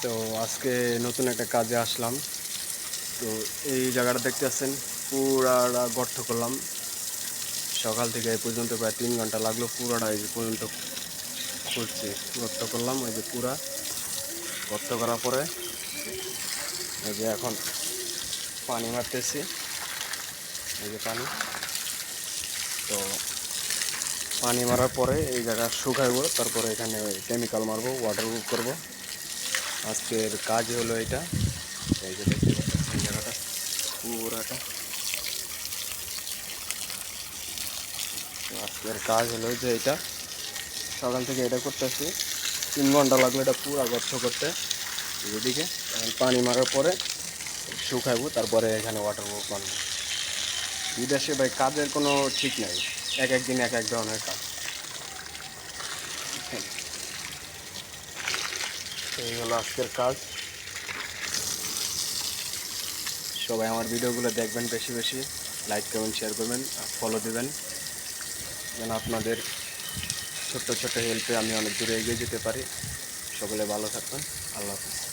তো আজকে নতুন একটা কাজে আসলাম। তো এই জায়গাটা দেখতে পাচ্ছেন, পুরাটা গর্ত করলাম। সকাল থেকে এই পর্যন্ত প্রায় 3 ঘন্টা লাগলো, পুরাটা এই পর্যন্ত খুঁড়ছি, গর্ত করলাম। ওই যে পুরা গর্ত করার পরে এই যে এখন পানি মারতেছি, এই যে পানি। তো পানি মারার পরে এই জায়গা শুকাইবো, তারপরে এখানে কেমিক্যাল মারবো, ওয়াটারপ্রুফ করবো। আজকের কাজ হলো এটা। এই যে দেখতে পাচ্ছেন এই জায়গাটা পুরাটা। আজকের কাজ হলো যে এটা, সকাল থেকে এটা করতেছি। 3 ঘন্টা লাগলো এটা পুরা গর্ত করতে। এদিকে পানি মারার পরে শুকাইবো, তারপরে এখানে ওয়াটারপ্রুফ বানবো। বিদেশে ভাই কাজের কোনো ঠিক নাই, এক এক দিন এক এক ধরনের কাজ। এই হলো আজকের কাজ। সবাই আমার ভিডিওগুলো দেখবেন, বেশি বেশি লাইক করবেন, শেয়ার করবেন, আর ফলো দেবেন, যেন আপনাদের ছোট্ট ছোট্ট হেল্পে আমি অনেক দূরে এগিয়ে যেতে পারি। সকলে ভালো থাকবেন। আল্লাহ হাফিজ।